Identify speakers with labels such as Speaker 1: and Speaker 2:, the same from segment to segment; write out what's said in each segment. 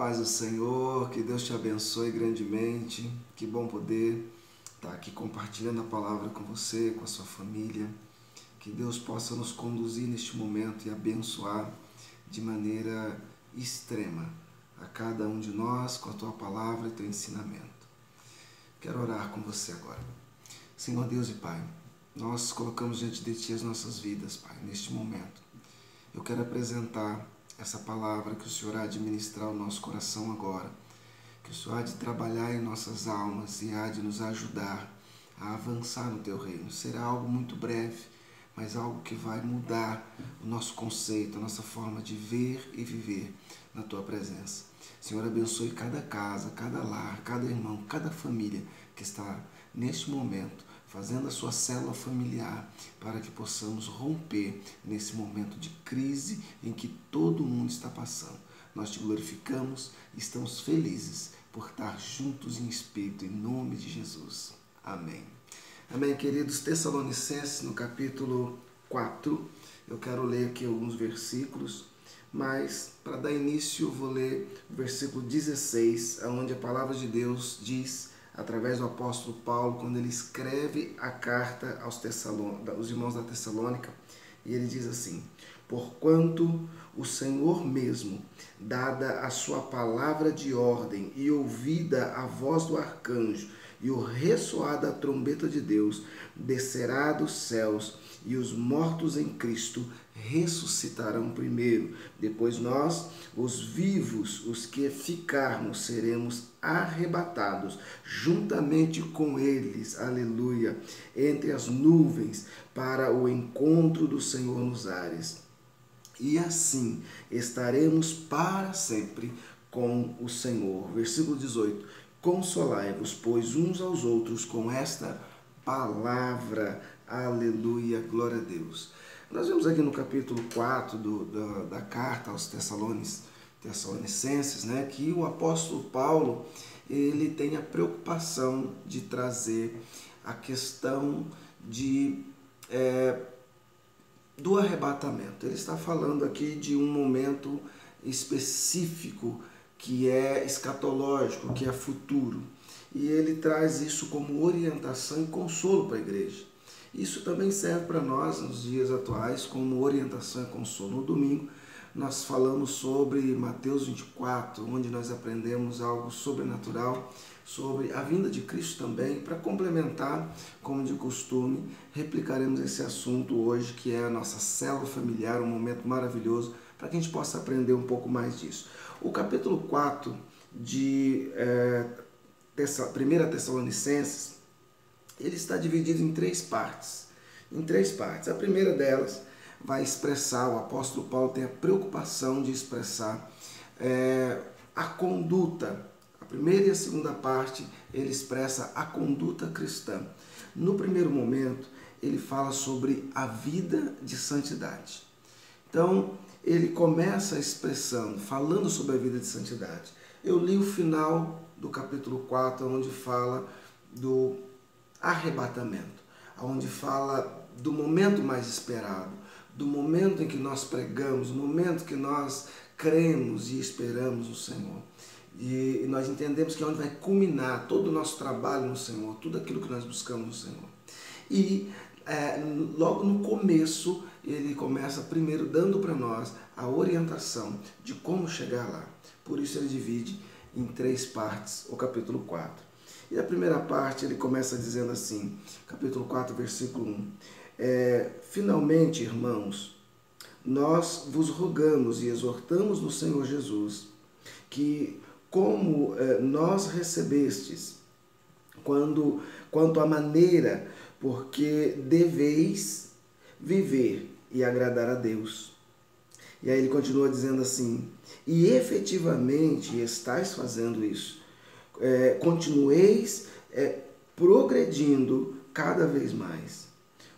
Speaker 1: paz do Senhor, que Deus te abençoe grandemente. Que bom poder estar aqui compartilhando a palavra com você, com a sua família. Que Deus possa nos conduzir neste momento e abençoar de maneira extrema a cada um de nós com a tua palavra e teu ensinamento. Quero orar com você agora. Senhor Deus e Pai, nós colocamos diante de Ti as nossas vidas, Pai, neste momento. Eu quero apresentar essa palavra que o Senhor há de ministrar ao nosso coração agora, que o Senhor há de trabalhar em nossas almas e há de nos ajudar a avançar no Teu reino. Será algo muito breve, mas algo que vai mudar o nosso conceito, a nossa forma de ver e viver na Tua presença. Senhor, abençoe cada casa, cada lar, cada irmão, cada família que está neste momento fazendo a sua célula familiar, para que possamos romper nesse momento de crise em que todo mundo está passando. Nós te glorificamos e estamos felizes por estar juntos em espírito, em nome de Jesus. Amém. Amém, queridos. Tessalonicenses, no capítulo 4, eu quero ler aqui alguns versículos, mas para dar início eu vou ler o versículo 16, onde a palavra de Deus diz, através do apóstolo Paulo, quando ele escreve a carta aos irmãos da Tessalônica, e ele diz assim: porquanto o Senhor mesmo, dada a sua palavra de ordem e ouvida a voz do arcanjo e o ressoar da trombeta de Deus, descerá dos céus, e os mortos em Cristo ressuscitarão primeiro. Depois nós, os vivos, os que ficarmos, seremos arrebatados juntamente com eles, aleluia, entre as nuvens, para o encontro do Senhor nos ares. E assim estaremos para sempre com o Senhor. Versículo 18. Consolai-vos, pois, uns aos outros com esta palavra. Aleluia, glória a Deus. Nós vemos aqui no capítulo 4 da carta aos Tessalonicenses, né, que o apóstolo Paulo ele tem a preocupação de trazer a questão do arrebatamento. Ele está falando aqui de um momento específico que é escatológico, que é futuro. E ele traz isso como orientação e consolo para a igreja. Isso também serve para nós nos dias atuais como orientação e consolo. No domingo nós falamos sobre Mateus 24, onde nós aprendemos algo sobrenatural, sobre a vinda de Cristo também. Para complementar, como de costume, replicaremos esse assunto hoje, que é a nossa célula familiar, um momento maravilhoso, para que a gente possa aprender um pouco mais disso. O capítulo 4 de 1 Tessalonicenses, ele está dividido em três partes. A primeira delas vai expressar, o apóstolo Paulo tem a preocupação de expressar a conduta. A primeira e a segunda parte, ele expressa a conduta cristã. No primeiro momento, ele fala sobre a vida de santidade. Então, ele começa expressando, falando sobre a vida de santidade. Eu li o final do capítulo 4, onde fala do arrebatamento, onde fala do momento mais esperado, do momento em que nós pregamos, do momento que nós cremos e esperamos no Senhor. E nós entendemos que é onde vai culminar todo o nosso trabalho no Senhor, tudo aquilo que nós buscamos no Senhor. E logo no começo, ele começa primeiro dando para nós a orientação de como chegar lá. Por isso ele divide em três partes o capítulo 4. E a primeira parte ele começa dizendo assim, capítulo 4, versículo 1. Finalmente, irmãos, nós vos rogamos e exortamos no Senhor Jesus, que como nós recebestes, quanto à maneira, porque deveis viver e agradar a Deus. E aí ele continua dizendo assim, e efetivamente estáis fazendo isso. Continueis progredindo cada vez mais,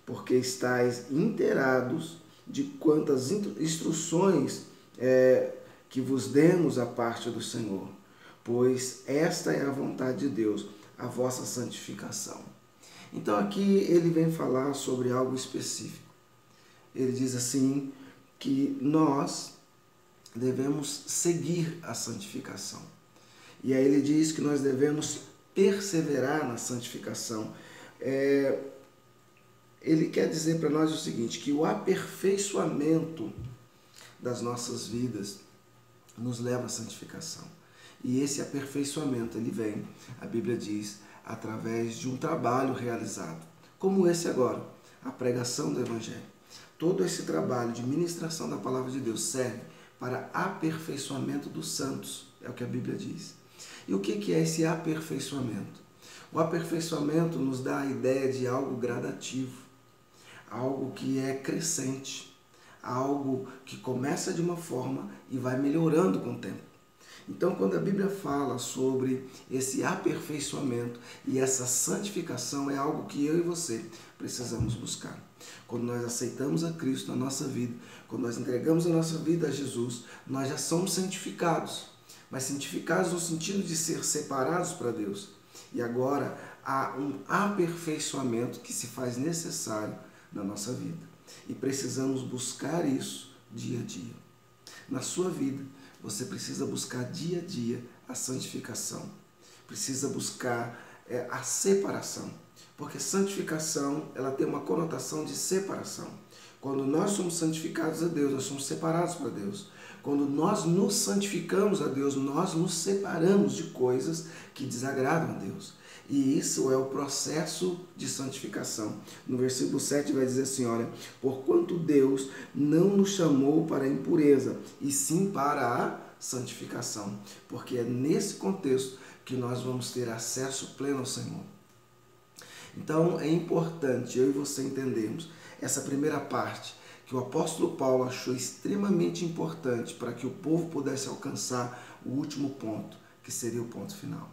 Speaker 1: porque estáis inteirados de quantas instruções que vos demos a parte do Senhor, pois esta é a vontade de Deus, a vossa santificação. Então aqui ele vem falar sobre algo específico. Ele diz assim, que nós devemos seguir a santificação. E aí ele diz que nós devemos perseverar na santificação. Ele quer dizer para nós o seguinte, que o aperfeiçoamento das nossas vidas nos leva à santificação. E esse aperfeiçoamento, ele vem, a Bíblia diz, através de um trabalho realizado, como esse agora, a pregação do Evangelho. Todo esse trabalho de ministração da Palavra de Deus serve para aperfeiçoamento dos santos, é o que a Bíblia diz. E o que é esse aperfeiçoamento? O aperfeiçoamento nos dá a ideia de algo gradativo, algo que é crescente, algo que começa de uma forma e vai melhorando com o tempo. Então, quando a Bíblia fala sobre esse aperfeiçoamento e essa santificação, é algo que eu e você precisamos buscar. Quando nós aceitamos a Cristo na nossa vida, quando nós entregamos a nossa vida a Jesus, nós já somos santificados. Mas santificados no sentido de ser separados para Deus. E agora há um aperfeiçoamento que se faz necessário na nossa vida. E precisamos buscar isso dia a dia. Na sua vida, você precisa buscar dia a dia a santificação. Precisa buscar a separação. Porque santificação, ela tem uma conotação de separação. Quando nós somos santificados a Deus, nós somos separados para Deus. Quando nós nos santificamos a Deus, nós nos separamos de coisas que desagradam a Deus. E isso é o processo de santificação. No versículo 7 vai dizer assim, olha, porquanto Deus não nos chamou para a impureza, e sim para a santificação. Porque é nesse contexto que nós vamos ter acesso pleno ao Senhor. Então é importante eu e você entendermos essa primeira parte, que o apóstolo Paulo achou extremamente importante para que o povo pudesse alcançar o último ponto, que seria o ponto final.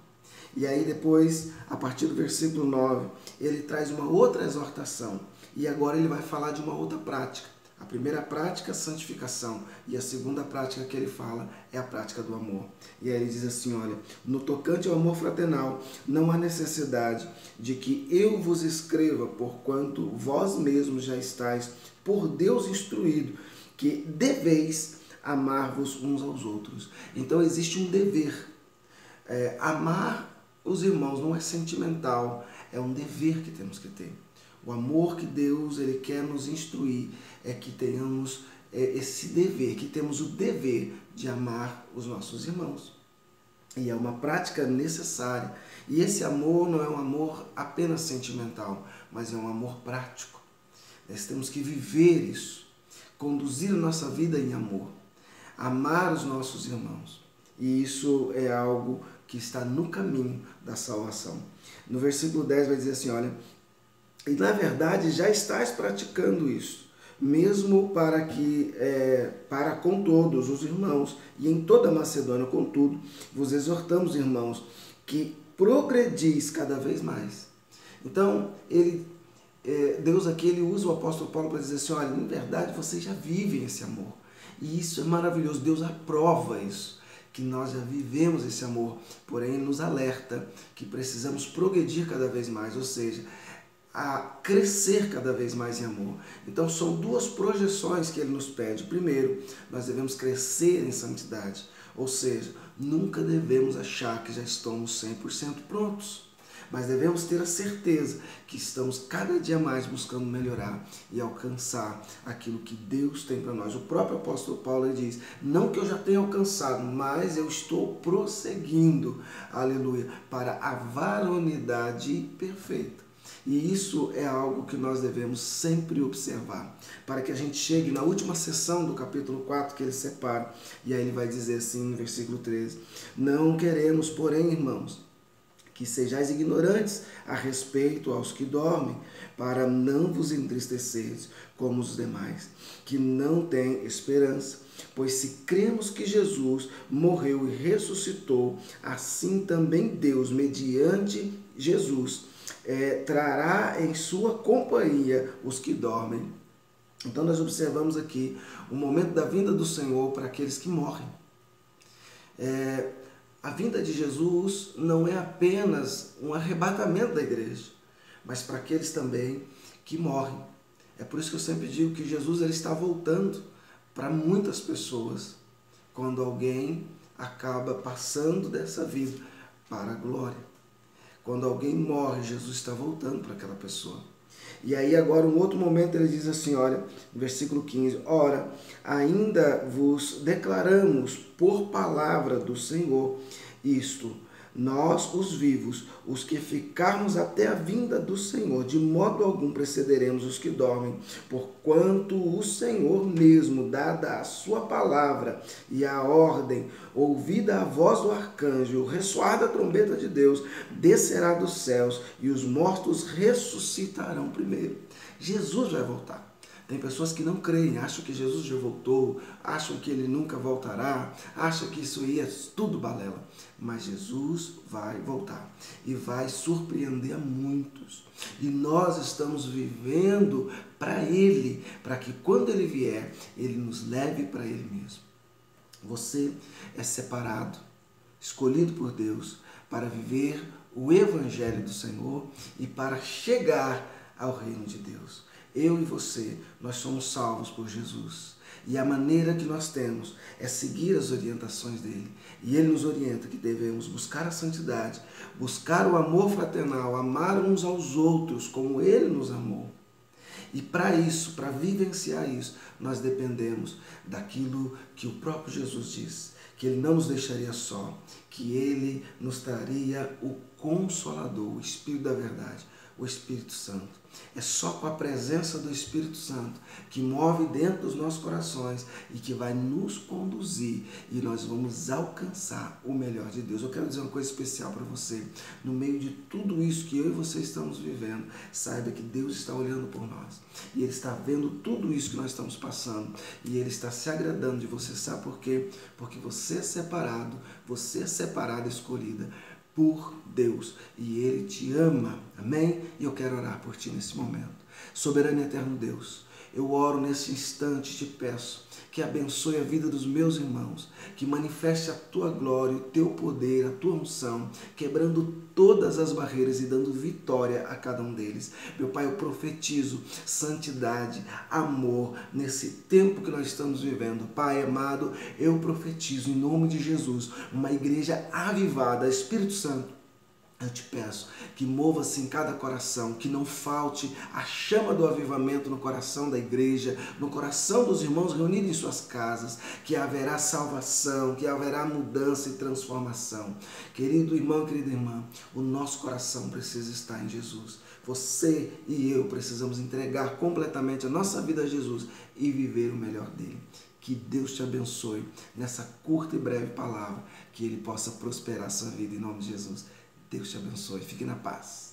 Speaker 1: E aí depois, a partir do versículo 9, ele traz uma outra exortação. E agora ele vai falar de uma outra prática. A primeira prática é a santificação. E a segunda prática que ele fala é a prática do amor. E aí ele diz assim, olha, no tocante ao amor fraternal, não há necessidade de que eu vos escreva, porquanto vós mesmos já estáis por Deus instruído, que deveis amar-vos uns aos outros. Então existe um dever. Amar os irmãos não é sentimental, é um dever que temos que ter. O amor que Deus ele quer nos instruir é que tenhamos esse dever, que temos o dever de amar os nossos irmãos. E é uma prática necessária. E esse amor não é um amor apenas sentimental, mas é um amor prático. Nós temos que viver isso, conduzir a nossa vida em amor, amar os nossos irmãos. E isso é algo que está no caminho da salvação. No versículo 10 vai dizer assim, olha, e na verdade já estás praticando isso, mesmo para com todos os irmãos, e em toda a Macedônia, contudo, vos exortamos, irmãos, que progredis cada vez mais. Então, Deus aqui ele usa o apóstolo Paulo para dizer assim, olha, em verdade vocês já vivem esse amor. E isso é maravilhoso, Deus aprova isso, que nós já vivemos esse amor, porém nos alerta que precisamos progredir cada vez mais, ou seja, a crescer cada vez mais em amor. Então são duas projeções que ele nos pede. Primeiro, nós devemos crescer em santidade, ou seja, nunca devemos achar que já estamos 100% prontos, mas devemos ter a certeza que estamos cada dia mais buscando melhorar e alcançar aquilo que Deus tem para nós. O próprio apóstolo Paulo diz, não que eu já tenha alcançado, mas eu estou prosseguindo, aleluia, para a varonilidade perfeita. E isso é algo que nós devemos sempre observar, para que a gente chegue na última sessão do capítulo 4 que ele separa, e aí ele vai dizer assim no versículo 13, não queremos, porém, irmãos, que sejais ignorantes a respeito aos que dormem, para não vos entristecerdes como os demais, que não têm esperança. Pois se cremos que Jesus morreu e ressuscitou, assim também Deus, mediante Jesus, trará em sua companhia os que dormem. Então nós observamos aqui o momento da vinda do Senhor para aqueles que morrem. A vinda de Jesus não é apenas um arrebatamento da igreja, mas para aqueles também que morrem. É por isso que eu sempre digo que Jesus ele está voltando para muitas pessoas, quando alguém acaba passando dessa vida para a glória. Quando alguém morre, Jesus está voltando para aquela pessoa. E aí agora, um outro momento, ele diz assim, olha, no versículo 15, ora, ainda vos declaramos por palavra do Senhor isto, nós, os vivos, os que ficarmos até a vinda do Senhor, de modo algum precederemos os que dormem, porquanto o Senhor mesmo, dada a sua palavra e a ordem, ouvida a voz do arcanjo, o ressoar da trombeta de Deus, descerá dos céus e os mortos ressuscitarão primeiro. Jesus vai voltar. Tem pessoas que não creem, acham que Jesus já voltou, acham que ele nunca voltará, acham que isso ia tudo balela. Mas Jesus vai voltar e vai surpreender a muitos. E nós estamos vivendo para ele, para que quando ele vier, ele nos leve para ele mesmo. Você é separado, escolhido por Deus para viver o Evangelho do Senhor e para chegar ao reino de Deus. Eu e você, nós somos salvos por Jesus. E a maneira que nós temos é seguir as orientações dele. E ele nos orienta que devemos buscar a santidade, buscar o amor fraternal, amar uns aos outros como ele nos amou. E para isso, para vivenciar isso, nós dependemos daquilo que o próprio Jesus diz, que ele não nos deixaria só, que ele nos traria o Consolador, o Espírito da verdade, o Espírito Santo. É só com a presença do Espírito Santo que move dentro dos nossos corações e que vai nos conduzir e nós vamos alcançar o melhor de Deus. Eu quero dizer uma coisa especial para você. No meio de tudo isso que eu e você estamos vivendo, saiba que Deus está olhando por nós. E Ele está vendo tudo isso que nós estamos passando. E Ele está se agradando de você. Sabe por quê? Porque você é separada, escolhida por Deus, e Ele te ama, amém? E eu quero orar por ti nesse momento. Soberano e eterno Deus, eu oro nesse instante, te peço que abençoe a vida dos meus irmãos, que manifeste a tua glória, o teu poder, a tua unção, quebrando todas as barreiras e dando vitória a cada um deles. Meu Pai, eu profetizo santidade, amor, nesse tempo que nós estamos vivendo. Pai amado, eu profetizo em nome de Jesus, uma igreja avivada. Espírito Santo, eu te peço que mova-se em cada coração, que não falte a chama do avivamento no coração da igreja, no coração dos irmãos reunidos em suas casas, que haverá salvação, que haverá mudança e transformação. Querido irmão, querida irmã, o nosso coração precisa estar em Jesus. Você e eu precisamos entregar completamente a nossa vida a Jesus e viver o melhor dele. Que Deus te abençoe nessa curta e breve palavra, que Ele possa prosperar a sua vida em nome de Jesus. Deus te abençoe. Fique na paz.